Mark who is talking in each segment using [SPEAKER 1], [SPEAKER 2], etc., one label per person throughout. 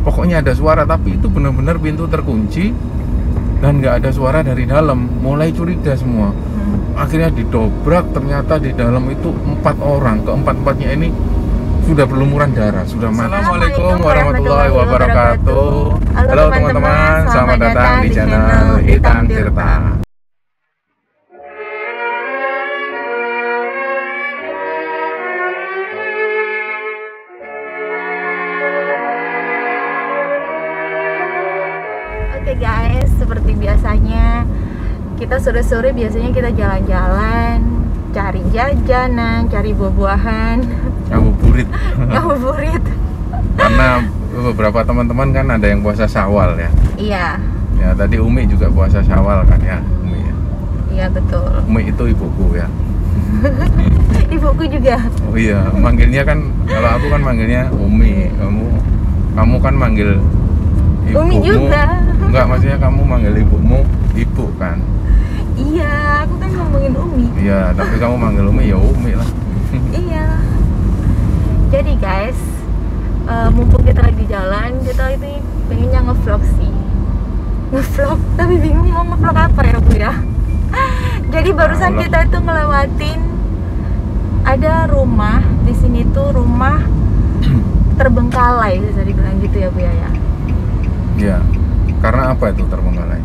[SPEAKER 1] pokoknya ada suara, tapi itu benar-benar pintu terkunci dan nggak ada suara dari dalam. Mulai curiga semua. Akhirnya didobrak, ternyata di dalam itu 4 orang. Keempat-empatnya ini sudah berlumuran darah, sudah mati. Assalamualaikum warahmatullahi wabarakatuh. Halo teman-teman, selamat datang di channel Hitam Tirta.
[SPEAKER 2] Oke guys, seperti biasanya kita sore-sore biasanya kita jalan-jalan, cari jajanan, cari buah-buahan,
[SPEAKER 1] Ngabuburit.
[SPEAKER 2] ngabuburit.
[SPEAKER 1] Karena beberapa teman-teman kan ada yang puasa Syawal ya.
[SPEAKER 2] Iya,
[SPEAKER 1] Ya tadi Umi juga puasa Syawal kan ya, Umi ya.
[SPEAKER 2] iya betul.
[SPEAKER 1] Umi itu ibuku ya.
[SPEAKER 2] Ibuku juga.
[SPEAKER 1] Oh iya, manggilnya kan kalau aku kan manggilnya Umi, kamu kan manggil ibumu.
[SPEAKER 2] Umi juga.
[SPEAKER 1] Enggak, maksudnya kamu manggil ibumu ibu kan.
[SPEAKER 2] Iya, aku kan ngomongin Umi.
[SPEAKER 1] Iya, tapi kamu manggil Umi ya Umi lah.
[SPEAKER 2] Iya. Jadi guys, mumpung kita lagi jalan, kita ini pengennya ngevlog sih. Ngevlog, tapi bingung mau ngevlog apa ya Bu ya. Jadi barusan kita itu ngelewatin ada rumah di sini tuh, rumah terbengkalai bisa dibilang gitu ya Bu ya.
[SPEAKER 1] Iya. Karena apa itu terbengkalai?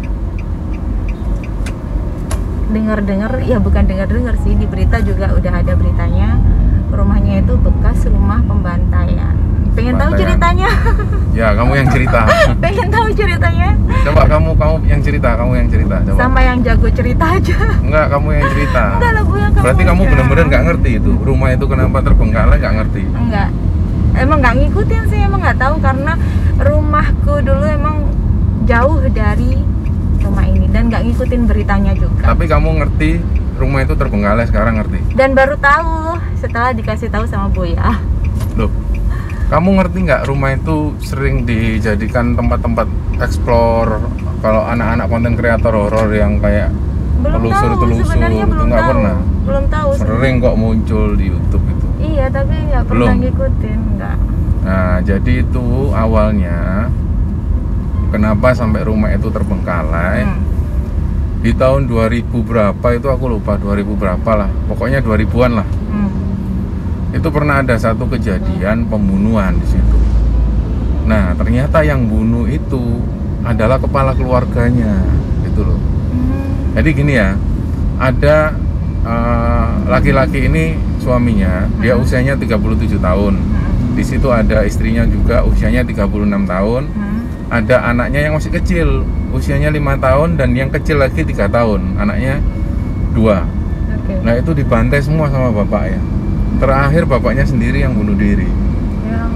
[SPEAKER 2] Dengar-dengar, ya bukan dengar-dengar sih, di berita juga udah ada beritanya. Rumahnya itu bekas rumah pembantaian. Pengen tahu ceritanya?
[SPEAKER 1] Ya, kamu yang cerita.
[SPEAKER 2] Pengen tahu ceritanya?
[SPEAKER 1] Coba kamu yang cerita, coba.
[SPEAKER 2] Sama yang jago cerita aja.
[SPEAKER 1] Enggak, kamu yang cerita.
[SPEAKER 2] Enggak lah Bu, yang kamu.
[SPEAKER 1] Berarti kamu
[SPEAKER 2] aja.
[SPEAKER 1] benar-benar nggak ngerti itu rumah itu kenapa terbengkalai, nggak ngerti.
[SPEAKER 2] Enggak. Emang nggak ngikutin sih, emang nggak tahu karena rumahku dulu emang jauh dari rumah ini dan nggak ngikutin beritanya juga.
[SPEAKER 1] Tapi kamu ngerti rumah itu terbengkalai, sekarang ngerti?
[SPEAKER 2] Dan baru tahu setelah dikasih tahu sama Buya.
[SPEAKER 1] Loh, kamu ngerti nggak rumah itu sering dijadikan tempat-tempat explore kalau anak-anak konten kreator horor yang kayak telusur-telusur
[SPEAKER 2] sebenarnya
[SPEAKER 1] itu nggak pernah?
[SPEAKER 2] Belum tahu.
[SPEAKER 1] Sering kok muncul di YouTube itu.
[SPEAKER 2] Iya, tapi nggak pernah
[SPEAKER 1] Belum.
[SPEAKER 2] ngikutin, nggak.
[SPEAKER 1] Nah, jadi itu awalnya kenapa sampai rumah itu terbengkalai. Di tahun 2000 berapa itu aku lupa, 2000 berapa lah, pokoknya 2000-an lah. Itu pernah ada satu kejadian pembunuhan di situ. Nah, ternyata yang bunuh itu adalah kepala keluarganya, gitu loh. Jadi gini ya, ada laki-laki ini suaminya, dia usianya 37 tahun. Di situ ada istrinya juga usianya 36 tahun. Ada anaknya yang masih kecil, usianya 5 tahun, dan yang kecil lagi 3 tahun, anaknya 2. Nah itu dibantai semua sama bapaknya. Terakhir bapaknya sendiri yang bunuh diri.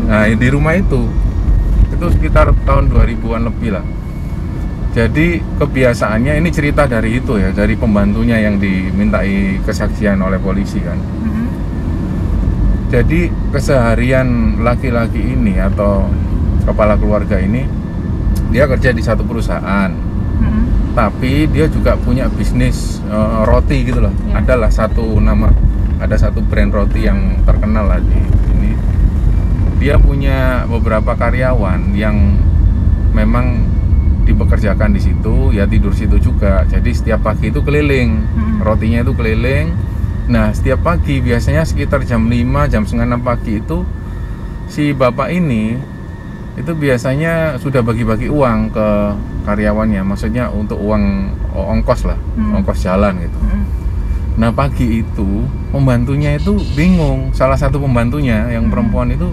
[SPEAKER 1] Nah di rumah itu sekitar tahun 2000-an lebih lah. Jadi kebiasaannya, ini cerita dari itu ya, dari pembantunya yang dimintai kesaksian oleh polisi kan. Jadi keseharian laki-laki ini atau kepala keluarga ini, dia kerja di satu perusahaan, tapi dia juga punya bisnis roti gitu loh. Adalah ada satu brand roti yang terkenal lah di sini. Dia punya beberapa karyawan yang memang dipekerjakan di situ, ya tidur situ juga. Jadi setiap pagi itu keliling, rotinya itu keliling. Nah setiap pagi biasanya sekitar jam 5, jam setengah 6 pagi itu si bapak ini itu biasanya sudah bagi-bagi uang ke karyawannya, maksudnya untuk uang ongkos lah, ongkos jalan gitu. Nah pagi itu pembantunya itu bingung, salah satu pembantunya yang perempuan itu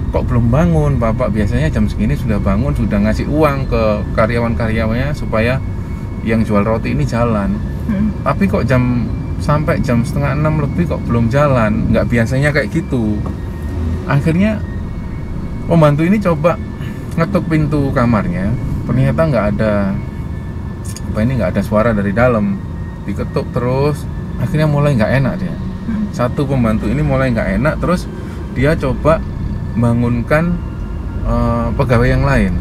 [SPEAKER 1] kok belum bangun. Bapak biasanya jam segini sudah bangun, sudah ngasih uang ke karyawan-karyawannya supaya yang jual roti ini jalan. Tapi kok sampai jam setengah 6 lebih kok belum jalan, nggak biasanya kayak gitu. Akhirnya pembantu ini coba ngetuk pintu kamarnya, ternyata nggak ada suara dari dalam. Diketuk terus, akhirnya mulai nggak enak dia. Satu pembantu ini mulai nggak enak, terus dia coba bangunkan pegawai yang lain,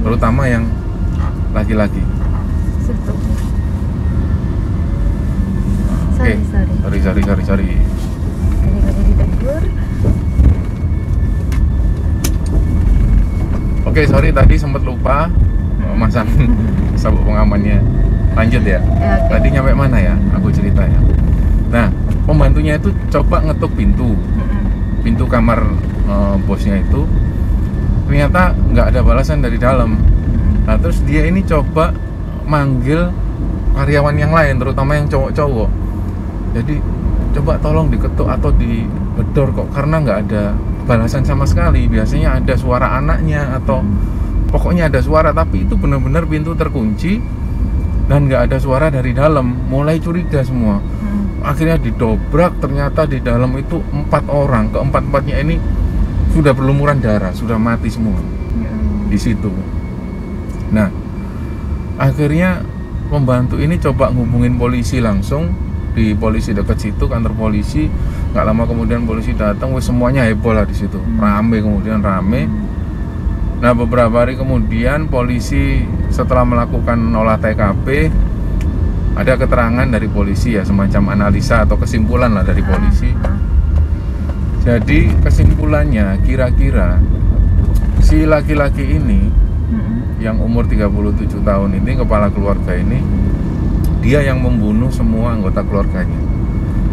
[SPEAKER 1] terutama yang laki-laki. Sorry.
[SPEAKER 2] Ditegur.
[SPEAKER 1] Oke, sorry tadi sempat lupa masang sabuk pengamannya. Lanjut ya.
[SPEAKER 2] oke.
[SPEAKER 1] Tadi nyampe mana ya? Aku cerita ya. Nah, pembantunya itu coba ngetuk pintu kamar bosnya itu. Ternyata nggak ada balasan dari dalam. Nah, terus dia ini coba manggil karyawan yang lain, terutama yang cowok-cowok. Jadi coba tolong diketuk atau digedor kok, karena nggak ada balasan sama sekali. Biasanya ada suara anaknya atau pokoknya ada suara, tapi itu benar-benar pintu terkunci dan nggak ada suara dari dalam. Mulai curiga semua. Akhirnya didobrak, ternyata di dalam itu 4 orang. Keempat-empatnya ini sudah berlumuran darah, sudah mati semua di situ. Nah, akhirnya pembantu ini coba ngubungin polisi langsung. Di polisi dekat situ, kantor polisi. Nggak lama kemudian polisi datang, semuanya heboh lah di situ, rame, kemudian rame. Nah, beberapa hari kemudian polisi setelah melakukan olah TKP, ada keterangan dari polisi ya, semacam analisa atau kesimpulan lah dari polisi. Jadi kesimpulannya kira-kira si laki-laki ini yang umur 37 tahun ini, kepala keluarga ini, dia yang membunuh semua anggota keluarganya.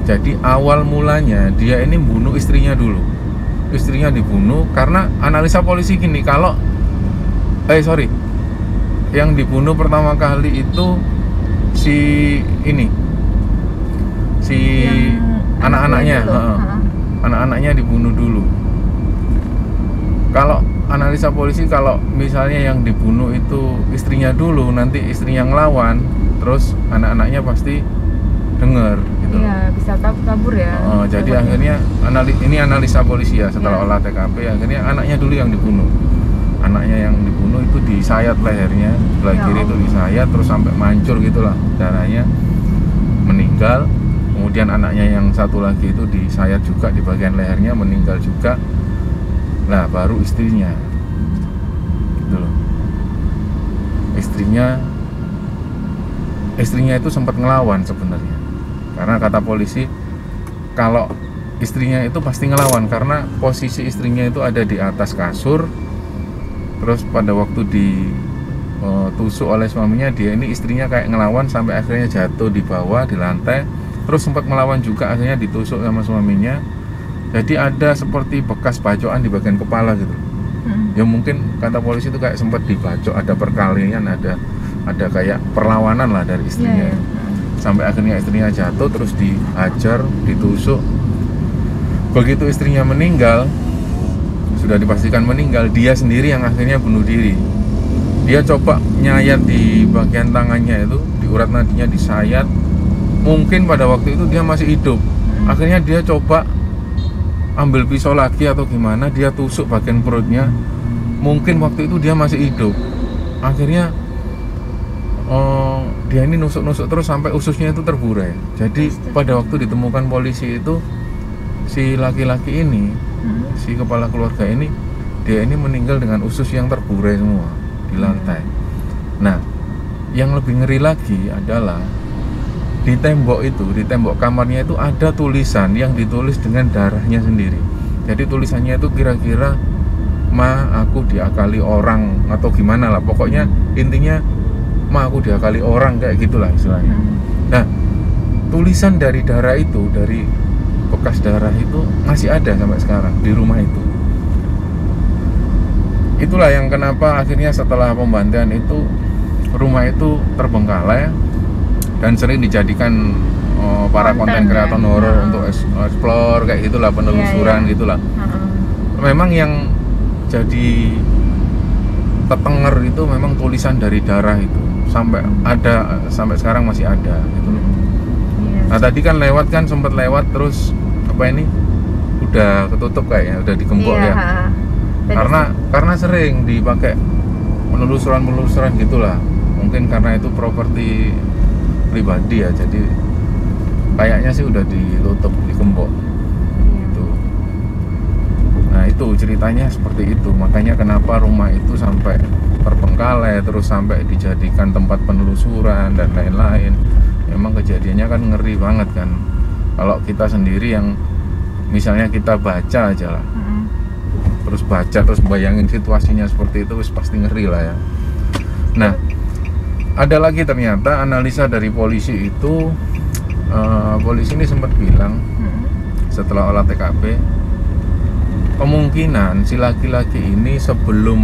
[SPEAKER 1] Jadi awal mulanya dia ini bunuh istrinya dulu. Istrinya dibunuh karena analisa polisi gini, kalau yang dibunuh pertama kali itu si anak-anaknya, anak-anaknya dibunuh dulu. Kalau analisa polisi, kalau misalnya yang dibunuh itu istrinya dulu, nanti istrinya ngelawan, terus anak-anaknya pasti denger gitu.
[SPEAKER 2] Iya, bisa kabur ya.
[SPEAKER 1] Jadi akhirnya ini analisa polisi ya, setelah olah TKP, akhirnya anaknya dulu yang dibunuh. Anaknya yang dibunuh itu disayat lehernya, sebelah kiri itu disayat terus sampai mancur gitulah darahnya, meninggal. Kemudian anaknya yang satu lagi itu disayat juga di bagian lehernya, meninggal juga. Nah, baru istrinya gitu loh. Istrinya itu sempat ngelawan sebenarnya, karena kata polisi kalau istrinya itu pasti ngelawan karena posisi istrinya itu ada di atas kasur. Terus pada waktu ditusuk oleh suaminya, dia ini istrinya kayak ngelawan sampai akhirnya jatuh di bawah di lantai. Terus sempat melawan juga, akhirnya ditusuk sama suaminya. Jadi ada seperti bekas bacokan di bagian kepala gitu. Ya mungkin kata polisi itu kayak sempat dibacok, ada perkalian, ada kayak perlawanan lah dari istrinya. Sampai akhirnya istrinya jatuh, terus dihajar, ditusuk. Begitu istrinya meninggal, sudah dipastikan meninggal, dia sendiri yang akhirnya bunuh diri. Dia coba nyayat di bagian tangannya itu, di urat nadinya disayat. Mungkin pada waktu itu dia masih hidup. Akhirnya dia coba ambil pisau lagi atau gimana, dia tusuk bagian perutnya. Mungkin waktu itu dia masih hidup. Akhirnya dia ini nusuk-nusuk terus sampai ususnya itu terburai. Jadi pada waktu ditemukan polisi itu, si laki-laki ini, si kepala keluarga ini, dia ini meninggal dengan usus yang terburai semua di lantai. Nah, yang lebih ngeri lagi adalah di tembok itu, di tembok kamarnya itu ada tulisan yang ditulis dengan darahnya sendiri. Jadi tulisannya itu kira-kira "Ma, aku diakali orang" atau gimana lah. Pokoknya intinya "Ma, aku diakali orang", kayak gitulah istilahnya. Nah, tulisan dari darah itu, dari bekas darah itu masih ada sampai sekarang di rumah itu. Itulah yang kenapa akhirnya setelah pembantaian itu rumah itu terbengkalai dan sering dijadikan para konten kreator horor untuk explore kayak gitulah, penelusuran gitulah. Memang yang jadi tetenger itu memang tulisan dari darah itu sampai sekarang masih ada gitu loh. Nah, tadi kan lewat kan, sempat lewat terus udah ketutup kayaknya, udah digembok ya. Karena sering dipakai penelusuran gitulah. Mungkin karena itu properti pribadi ya, jadi kayaknya sih udah ditutup, digembok gitu. Nah, itu ceritanya seperti itu. Makanya kenapa rumah itu sampai terbengkalai, terus sampai dijadikan tempat penelusuran dan lain-lain. Memang kejadiannya kan ngeri banget kan. Kalau kita sendiri yang misalnya kita baca aja lah, terus baca, terus bayangin situasinya seperti itu, pasti ngeri lah ya. Nah, ada lagi ternyata analisa dari polisi itu, polisi ini sempat bilang setelah olah TKP, kemungkinan si laki-laki ini sebelum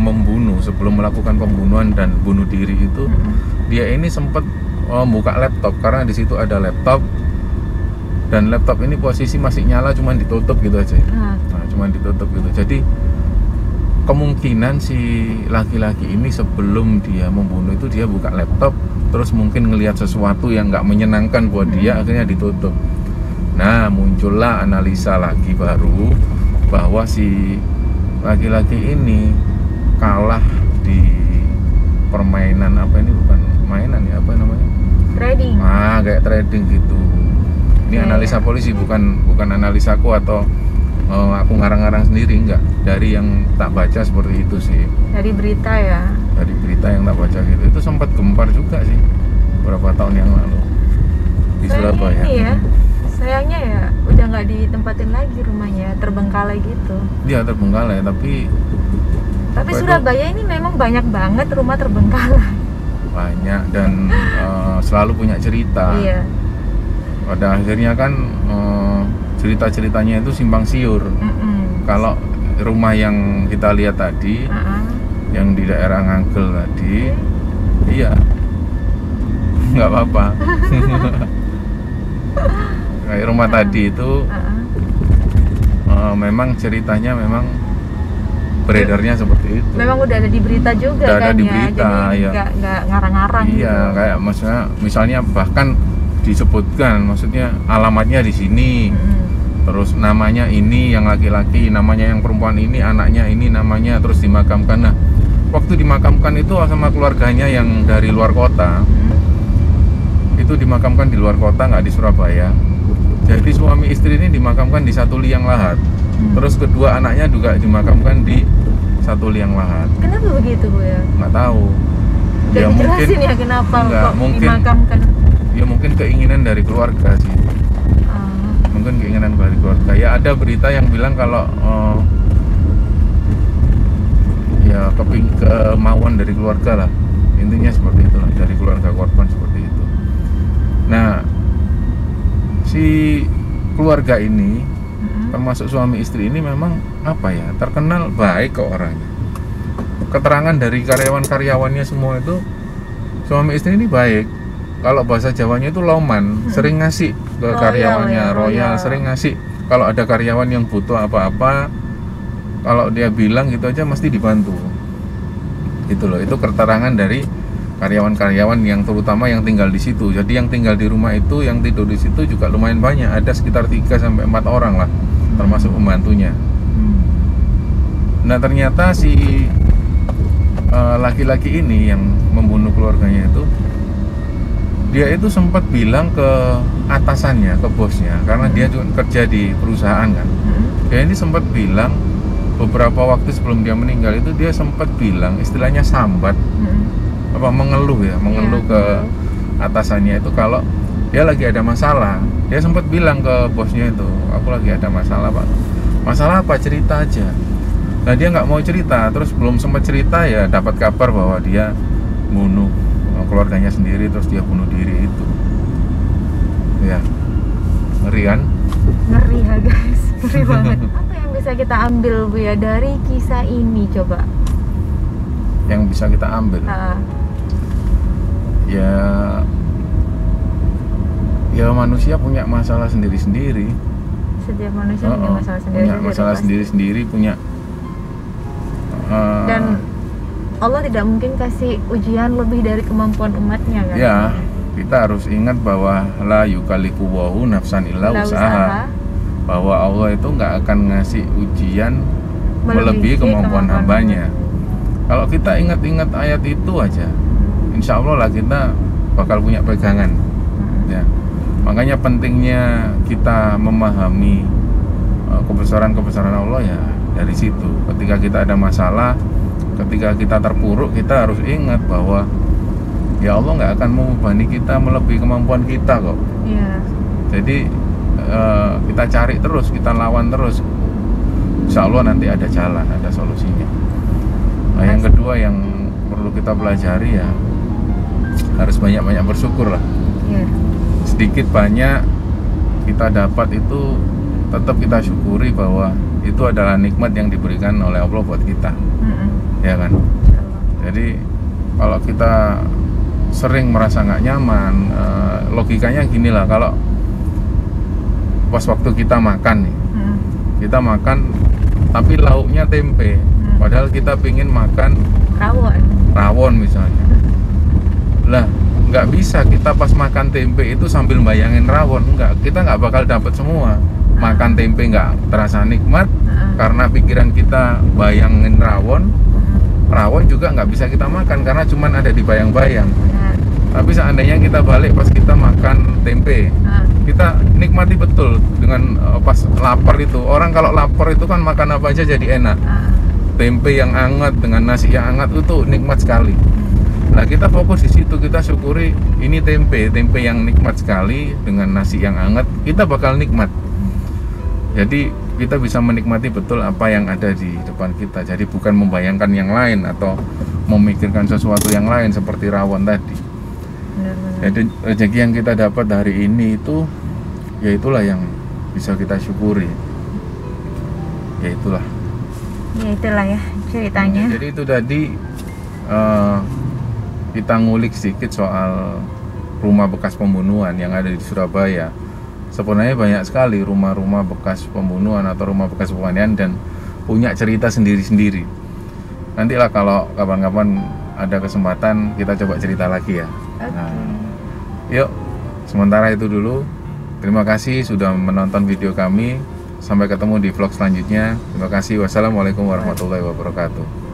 [SPEAKER 1] melakukan pembunuhan dan bunuh diri itu, dia ini sempat buka laptop karena di situ ada laptop, dan laptop ini posisi masih nyala, cuman ditutup gitu aja. Nah, cuman ditutup gitu. Jadi kemungkinan si laki-laki ini sebelum dia membunuh itu dia buka laptop, terus mungkin ngelihat sesuatu yang nggak menyenangkan buat dia, akhirnya ditutup. Nah, muncullah analisa lagi baru bahwa si laki-laki ini kalah di permainan, apa ini, bukan mainan ya, apa namanya,
[SPEAKER 2] trading.
[SPEAKER 1] Kayak trading gitu. Ini analisa polisi, bukan analisaku atau aku ngarang-ngarang sendiri, enggak, dari yang tak baca seperti itu sih,
[SPEAKER 2] dari berita ya,
[SPEAKER 1] dari berita yang tak baca gitu. Itu sempat gempar juga sih beberapa tahun yang lalu di Surabaya.
[SPEAKER 2] Ini ya, sayangnya ya udah nggak ditempatin lagi rumahnya, terbengkalai gitu.
[SPEAKER 1] Dia terbengkalai, tapi
[SPEAKER 2] Surabaya ini memang banyak banget rumah terbengkalai.
[SPEAKER 1] Banyak, dan selalu punya cerita.
[SPEAKER 2] Iya.
[SPEAKER 1] Pada akhirnya kan cerita-ceritanya itu simpang siur. Kalau rumah yang kita lihat tadi, yang di daerah Ngagel tadi, iya, nggak apa-apa. Kayak rumah tadi itu memang ceritanya memang beredarnya seperti itu.
[SPEAKER 2] Memang udah ada di berita juga
[SPEAKER 1] udah
[SPEAKER 2] kan
[SPEAKER 1] ada di
[SPEAKER 2] ya,
[SPEAKER 1] berita,
[SPEAKER 2] jadi nggak ngarang-ngarang.
[SPEAKER 1] Iya, gitu. Kayak misalnya bahkan disebutkan, maksudnya alamatnya di sini, terus namanya ini yang laki-laki, namanya yang perempuan ini, anaknya ini namanya, terus dimakamkan. Nah, waktu dimakamkan itu sama keluarganya yang dari luar kota, itu dimakamkan di luar kota, nggak di Surabaya. Jadi suami istri ini dimakamkan di satu liang lahat. Terus kedua anaknya juga dimakamkan di satu liang lahat.
[SPEAKER 2] Kenapa begitu, Bu ya?
[SPEAKER 1] Nggak tahu.
[SPEAKER 2] Ya mungkin ya kenapa kok dimakamkan.
[SPEAKER 1] Ya mungkin keinginan dari keluarga sih. Mungkin keinginan dari keluarga. Ya ada berita yang bilang kalau ya kemauan dari keluarga lah. Intinya seperti itulah, dari keluarga korban seperti itu. Nah, si keluarga ini, termasuk suami istri ini, memang apa ya, terkenal baik kok orangnya. Keterangan dari karyawan-karyawannya semua itu, suami istri ini baik. Kalau bahasa Jawanya itu loman, sering ngasih ke karyawannya, royal, sering ngasih. Kalau ada karyawan yang butuh apa-apa, kalau dia bilang gitu aja mesti dibantu. Itu loh, itu keterangan dari karyawan-karyawan yang terutama yang tinggal di situ. Jadi yang tinggal di rumah itu, yang tidur di situ juga lumayan banyak, ada sekitar 3-4 orang lah, termasuk pembantunya. Nah, ternyata si laki-laki ini yang membunuh keluarganya itu, dia itu sempat bilang ke atasannya, ke bosnya, karena dia juga kerja di perusahaan kan. Dia ini sempat bilang beberapa waktu sebelum dia meninggal itu, dia sempat bilang, istilahnya sambat, mengeluh ke atasannya itu, kalau dia lagi ada masalah. Dia sempat bilang ke bosnya itu, aku lagi ada masalah, Pak. Masalah apa? Cerita aja. Nah, dia nggak mau cerita, terus belum sempat cerita ya dapat kabar bahwa dia bunuh keluarganya sendiri, terus dia bunuh diri itu. Ya, ngeri kan?
[SPEAKER 2] Ngeri ya guys, ngeri banget. Apa yang bisa kita ambil, Bu ya, dari kisah ini coba?
[SPEAKER 1] Yang bisa kita ambil? Ya manusia punya masalah sendiri-sendiri.
[SPEAKER 2] Setiap manusia punya masalah sendiri-sendiri.
[SPEAKER 1] Punya masalah sendiri-sendiri, punya.
[SPEAKER 2] Dan Allah tidak mungkin kasih ujian lebih dari kemampuan umatnya kan?
[SPEAKER 1] Ya, kita harus ingat bahwa la yukallifu wahu nafsan illa usaha. Bahwa Allah itu nggak akan ngasih ujian melebihi kemampuan hambanya. Kalau kita ingat-ingat ayat itu aja, insya Allah lah kita bakal punya pegangan. Ya, makanya pentingnya kita memahami kebesaran Allah ya dari situ. Ketika kita ada masalah, ketika kita terpuruk, kita harus ingat bahwa ya Allah nggak akan membebani kita melebihi kemampuan kita kok.
[SPEAKER 2] Iya.
[SPEAKER 1] Jadi kita cari terus, kita lawan terus. insya Allah nanti ada jalan, ada solusinya. Nah, yang kedua yang perlu kita pelajari ya harus banyak-banyak bersyukur lah. Sedikit banyak kita dapat itu tetap kita syukuri bahwa itu adalah nikmat yang diberikan oleh Allah buat kita. Ya kan? Jadi kalau kita sering merasa nggak nyaman, logikanya gini lah, kalau pas waktu kita makan nih, kita makan tapi lauknya tempe, padahal kita pingin makan rawon misalnya. Lah nggak bisa kita pas makan tempe itu sambil bayangin rawon, kita nggak bakal dapat semua. Makan tempe nggak terasa nikmat karena pikiran kita bayangin rawon juga nggak bisa kita makan karena cuman ada di bayang-bayang. Tapi seandainya kita balik pas kita makan tempe, kita nikmati betul dengan pas lapar itu. Orang kalau lapar itu kan makan apa aja jadi enak. Tempe yang hangat dengan nasi yang hangat itu nikmat sekali. Nah, kita fokus di situ, kita syukuri ini tempe yang nikmat sekali dengan nasi yang hangat, kita bakal nikmat. Jadi kita bisa menikmati betul apa yang ada di depan kita. Jadi bukan membayangkan yang lain atau memikirkan sesuatu yang lain seperti rawon tadi. Jadi rezeki yang kita dapat hari ini itu, ya itulah yang bisa kita syukuri. Ya itulah ya ceritanya. Jadi itu tadi kita ngulik sedikit soal rumah bekas pembunuhan yang ada di Surabaya. Sebenarnya banyak sekali rumah-rumah bekas pembunuhan atau rumah bekas penganiayaan dan punya cerita sendiri-sendiri. Nantilah kalau kapan-kapan ada kesempatan kita coba cerita lagi ya. Nah, yuk, sementara itu dulu. Terima kasih sudah menonton video kami. Sampai ketemu di vlog selanjutnya. Terima kasih. Wassalamualaikum warahmatullahi wabarakatuh.